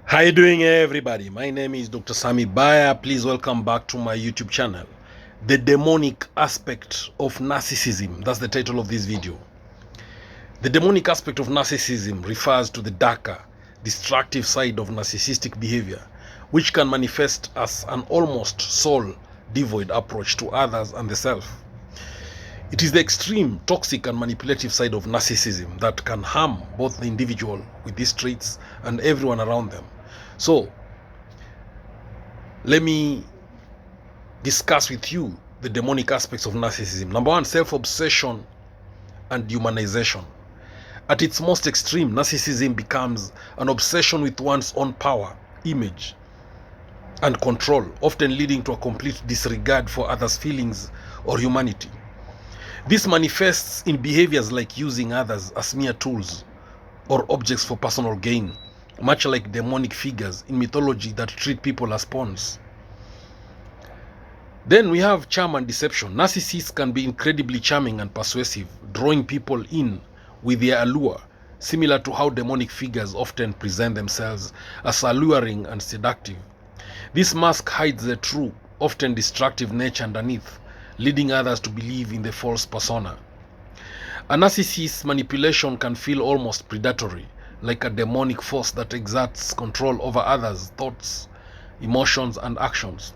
How you doing, everybody? My name is Dr. Sami Baya. Please welcome back to my YouTube channel. The demonic aspect of narcissism. That's the title of this video. The demonic aspect of narcissism refers to the darker, destructive side of narcissistic behavior, which can manifest as an almost soul-devoid approach to others and the self. It is the extreme, toxic, and manipulative side of narcissism that can harm both the individual with these traits and everyone around them. So, let me discuss with you the demonic aspects of narcissism. Number one, self-obsession and humanization. At its most extreme, narcissism becomes an obsession with one's own power, image, and control, often leading to a complete disregard for others' feelings or humanity. This manifests in behaviors like using others as mere tools or objects for personal gain, much like demonic figures in mythology that treat people as pawns. Then we have charm and deception. Narcissists can be incredibly charming and persuasive, drawing people in with their allure, similar to how demonic figures often present themselves as alluring and seductive. This mask hides the true, often destructive nature underneath, leading others to believe in the false persona. A narcissist's manipulation can feel almost predatory, like a demonic force that exerts control over others' thoughts, emotions, and actions.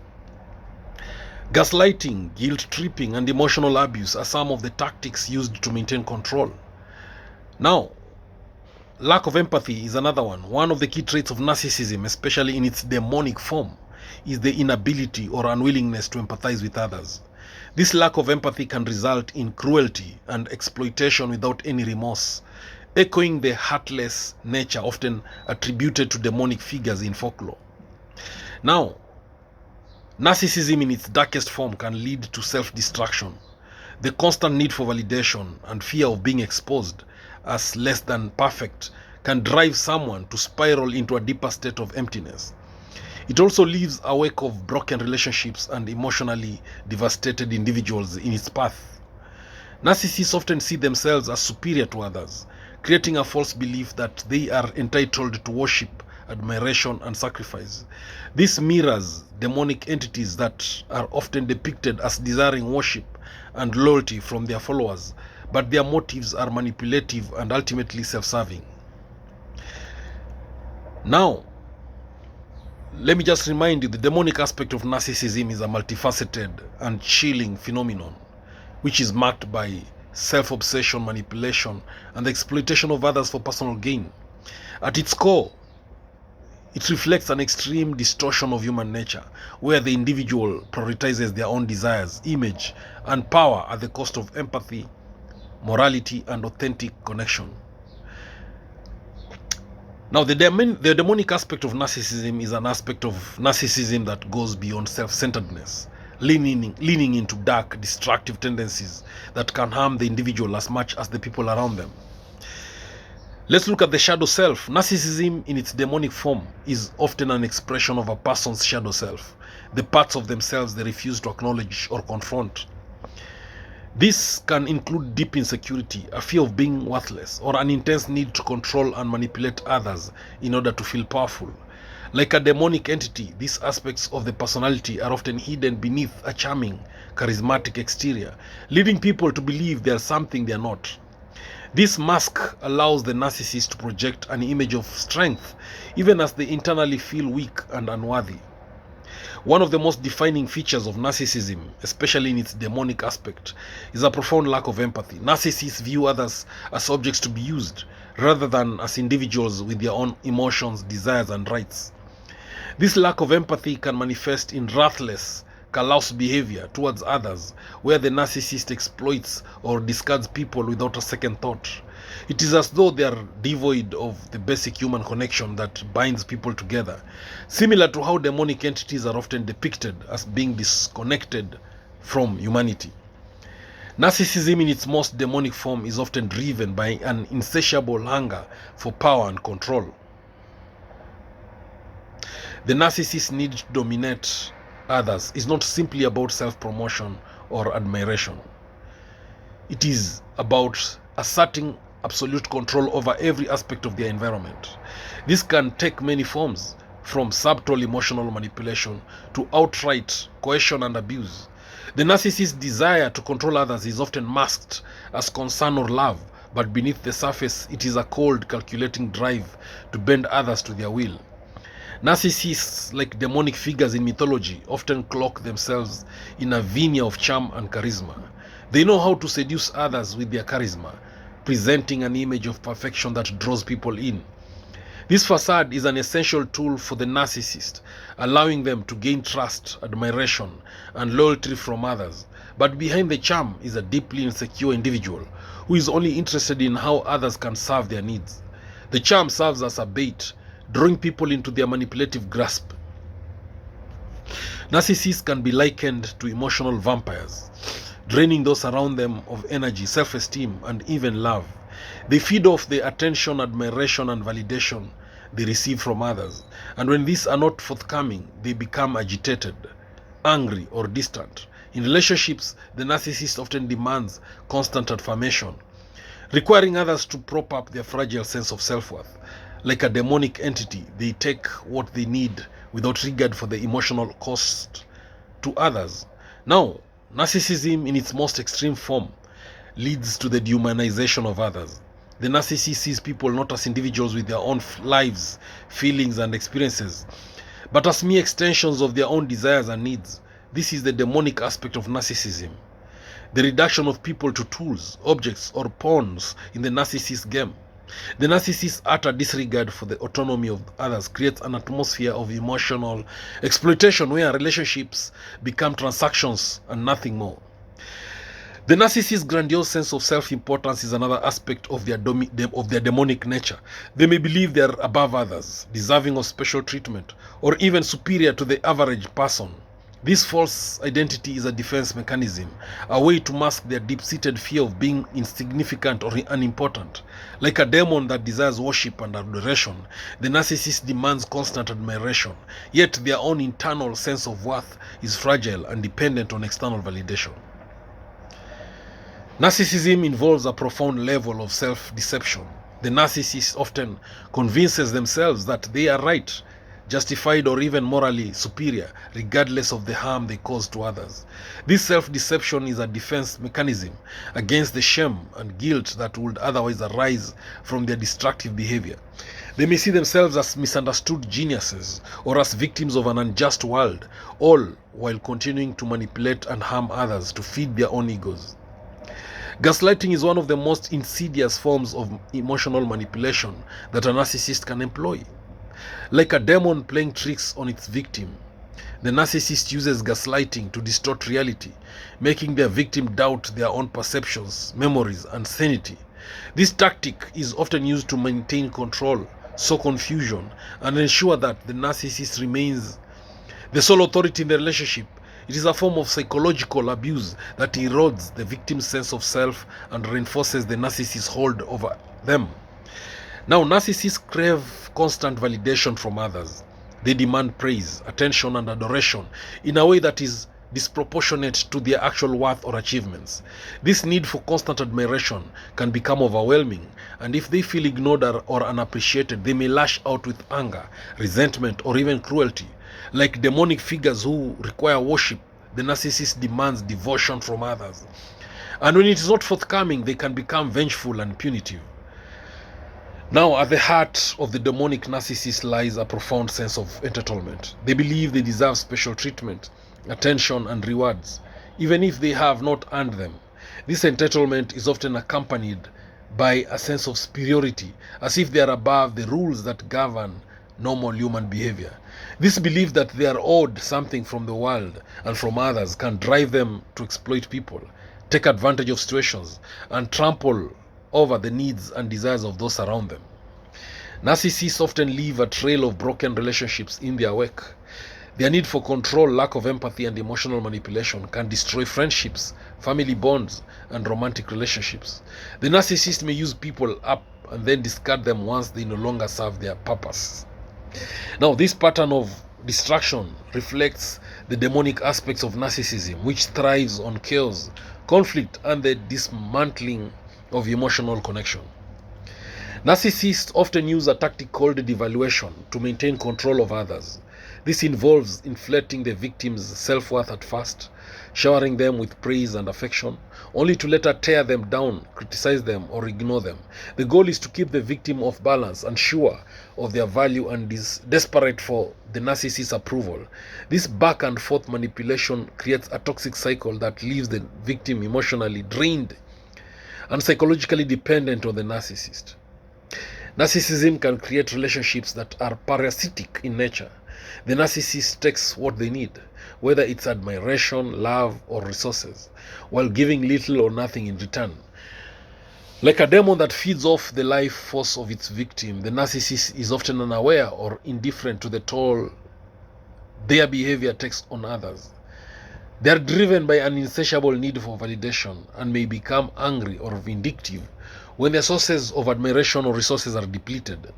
Gaslighting, guilt-tripping, and emotional abuse are some of the tactics used to maintain control. Now, lack of empathy is another one. One of the key traits of narcissism, especially in its demonic form, is the inability or unwillingness to empathize with others. This lack of empathy can result in cruelty and exploitation without any remorse, echoing the heartless nature often attributed to demonic figures in folklore. Now, narcissism in its darkest form can lead to self-destruction. The constant need for validation and fear of being exposed as less than perfect can drive someone to spiral into a deeper state of emptiness. It also leaves a wake of broken relationships and emotionally devastated individuals in its path. Narcissists often see themselves as superior to others, creating a false belief that they are entitled to worship, admiration, and sacrifice. This mirrors demonic entities that are often depicted as desiring worship and loyalty from their followers, but their motives are manipulative and ultimately self-serving. Now, let me just remind you, the demonic aspect of narcissism is a multifaceted and chilling phenomenon, which is marked by self-obsession, manipulation, and the exploitation of others for personal gain. At its core, it reflects an extreme distortion of human nature, where the individual prioritizes their own desires, image, and power at the cost of empathy, morality, and authentic connection. Now, the demonic aspect of narcissism is an aspect of narcissism that goes beyond self-centeredness, leaning into dark, destructive tendencies that can harm the individual as much as the people around them. Let's look at the shadow self. Narcissism in its demonic form is often an expression of a person's shadow self, the parts of themselves they refuse to acknowledge or confront. This can include deep insecurity, a fear of being worthless, or an intense need to control and manipulate others in order to feel powerful. Like a demonic entity, these aspects of the personality are often hidden beneath a charming, charismatic exterior, leading people to believe they are something they are not. This mask allows the narcissist to project an image of strength, even as they internally feel weak and unworthy. One of the most defining features of narcissism, especially in its demonic aspect, is a profound lack of empathy. Narcissists view others as objects to be used, rather than as individuals with their own emotions, desires, and rights. This lack of empathy can manifest in ruthless, callous behavior towards others, where the narcissist exploits or discards people without a second thought. It is as though they are devoid of the basic human connection that binds people together, similar to how demonic entities are often depicted as being disconnected from humanity. Narcissism in its most demonic form is often driven by an insatiable hunger for power and control. The narcissist's need to dominate others is not simply about self-promotion or admiration. It is about asserting absolute control over every aspect of their environment. This can take many forms, from subtle emotional manipulation to outright coercion and abuse. The narcissist's desire to control others is often masked as concern or love, but beneath the surface it is a cold, calculating drive to bend others to their will. Narcissists, like demonic figures in mythology, often cloak themselves in a veneer of charm and charisma. They know how to seduce others with their charisma, presenting an image of perfection that draws people in. This facade is an essential tool for the narcissist, allowing them to gain trust, admiration, and loyalty from others. But behind the charm is a deeply insecure individual who is only interested in how others can serve their needs. The charm serves as a bait, drawing people into their manipulative grasp. Narcissists can be likened to emotional vampires, draining those around them of energy, self-esteem, and even love. They feed off the attention, admiration, and validation they receive from others, and when these are not forthcoming, they become agitated, angry, or distant. In relationships, the narcissist often demands constant affirmation, requiring others to prop up their fragile sense of self-worth. Like a demonic entity, they take what they need without regard for the emotional cost to others. Now, narcissism in its most extreme form leads to the dehumanization of others. The narcissist sees people not as individuals with their own lives, feelings, and experiences, but as mere extensions of their own desires and needs. This is the demonic aspect of narcissism. The reduction of people to tools, objects, or pawns in the narcissist game. The narcissist's utter disregard for the autonomy of others creates an atmosphere of emotional exploitation where relationships become transactions and nothing more. The narcissist's grandiose sense of self-importance is another aspect of their demonic nature. They may believe they are above others, deserving of special treatment, or even superior to the average person. This false identity is a defense mechanism, a way to mask their deep-seated fear of being insignificant or unimportant. Like a demon that desires worship and adoration, the narcissist demands constant admiration, yet their own internal sense of worth is fragile and dependent on external validation. Narcissism involves a profound level of self-deception. The narcissist often convinces themselves that they are right, justified, or even morally superior, regardless of the harm they cause to others. This self-deception is a defense mechanism against the shame and guilt that would otherwise arise from their destructive behavior. They may see themselves as misunderstood geniuses or as victims of an unjust world, all while continuing to manipulate and harm others to feed their own egos. Gaslighting is one of the most insidious forms of emotional manipulation that a narcissist can employ. Like a demon playing tricks on its victim, the narcissist uses gaslighting to distort reality, making their victim doubt their own perceptions, memories, and sanity. This tactic is often used to maintain control, sow confusion, and ensure that the narcissist remains the sole authority in the relationship. It is a form of psychological abuse that erodes the victim's sense of self and reinforces the narcissist's hold over them. Now, narcissists crave constant validation from others. They demand praise, attention, and adoration in a way that is disproportionate to their actual worth or achievements. This need for constant admiration can become overwhelming, and if they feel ignored or unappreciated, they may lash out with anger, resentment, or even cruelty. Like demonic figures who require worship, the narcissist demands devotion from others. And when it is not forthcoming, they can become vengeful and punitive. Now, at the heart of the demonic narcissist lies a profound sense of entitlement. They believe they deserve special treatment, attention, and rewards, even if they have not earned them. This entitlement is often accompanied by a sense of superiority, as if they are above the rules that govern normal human behavior. This belief that they are owed something from the world and from others can drive them to exploit people, take advantage of situations, and trample over the needs and desires of those around them. Narcissists often leave a trail of broken relationships in their wake. Their need for control, lack of empathy, and emotional manipulation can destroy friendships, family bonds, and romantic relationships. The narcissist may use people up and then discard them once they no longer serve their purpose. Now, this pattern of destruction reflects the demonic aspects of narcissism, which thrives on chaos, conflict, and the dismantling of emotional connection. Narcissists often use a tactic called devaluation to maintain control of others. This involves inflating the victim's self-worth at first, showering them with praise and affection, only to later tear them down, criticize them, or ignore them. The goal is to keep the victim off balance, unsure of their value and desperate for the narcissist's approval. This back and forth manipulation creates a toxic cycle that leaves the victim emotionally drained and psychologically dependent on the narcissist. Narcissism can create relationships that are parasitic in nature. The narcissist takes what they need, whether it's admiration, love, or resources, while giving little or nothing in return. Like a demon that feeds off the life force of its victim, the narcissist is often unaware or indifferent to the toll their behavior takes on others. They are driven by an insatiable need for validation and may become angry or vindictive when their sources of admiration or resources are depleted.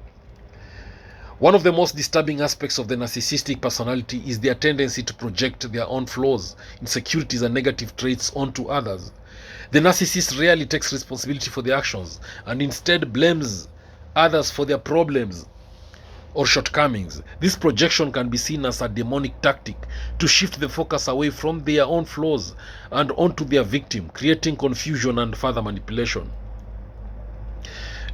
One of the most disturbing aspects of the narcissistic personality is their tendency to project their own flaws, insecurities, and negative traits onto others. The narcissist rarely takes responsibility for their actions and instead blames others for their problems or shortcomings. This projection can be seen as a demonic tactic to shift the focus away from their own flaws and onto their victim, creating confusion and further manipulation.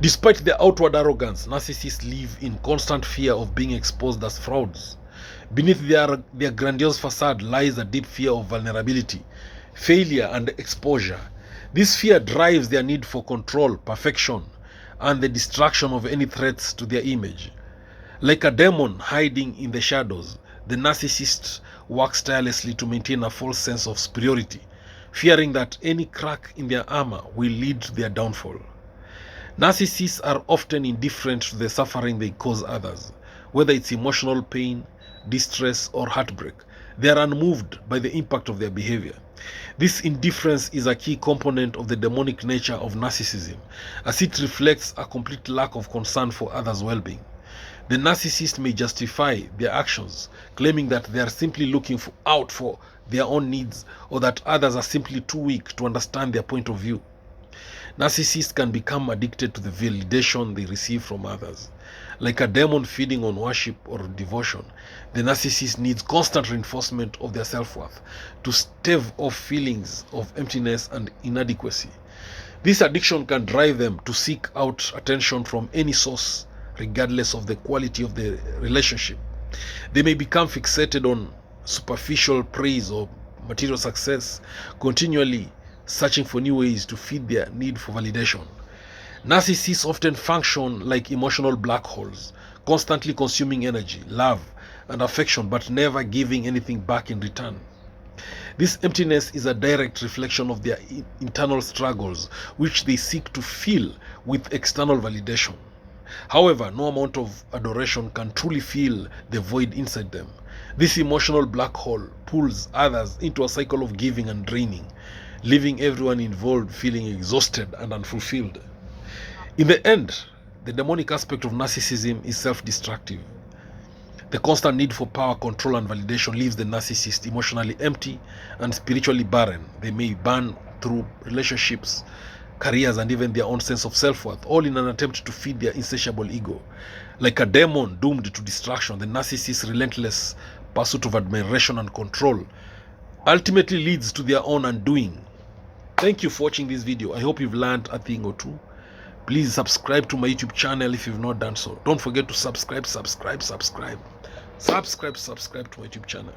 Despite their outward arrogance, narcissists live in constant fear of being exposed as frauds. Beneath their grandiose facade lies a deep fear of vulnerability, failure, and exposure. This fear drives their need for control, perfection, and the destruction of any threats to their image. Like a demon hiding in the shadows, the narcissist works tirelessly to maintain a false sense of superiority, fearing that any crack in their armor will lead to their downfall. Narcissists are often indifferent to the suffering they cause others, whether it's emotional pain, distress, or heartbreak. They are unmoved by the impact of their behavior. This indifference is a key component of the demonic nature of narcissism, as it reflects a complete lack of concern for others' well-being. The narcissist may justify their actions, claiming that they are simply looking out for their own needs, or that others are simply too weak to understand their point of view. Narcissists can become addicted to the validation they receive from others. Like a demon feeding on worship or devotion, the narcissist needs constant reinforcement of their self-worth to stave off feelings of emptiness and inadequacy. This addiction can drive them to seek out attention from any source, regardless of the quality of the relationship. They may become fixated on superficial praise or material success, continually searching for new ways to feed their need for validation. Narcissists often function like emotional black holes, constantly consuming energy, love, and affection, but never giving anything back in return. This emptiness is a direct reflection of their internal struggles, which they seek to fill with external validation. However, no amount of adoration can truly fill the void inside them. This emotional black hole pulls others into a cycle of giving and draining, leaving everyone involved feeling exhausted and unfulfilled. In the end, the demonic aspect of narcissism is self-destructive. The constant need for power, control, and validation leaves the narcissist emotionally empty and spiritually barren. They may burn through relationships, careers, and even their own sense of self-worth, all in an attempt to feed their insatiable ego. Like a demon doomed to destruction, the narcissist's relentless pursuit of admiration and control ultimately leads to their own undoing. Thank you for watching this video. I hope you've learned a thing or two. Please subscribe to my YouTube channel if you've not done so. Don't forget to subscribe to my YouTube channel.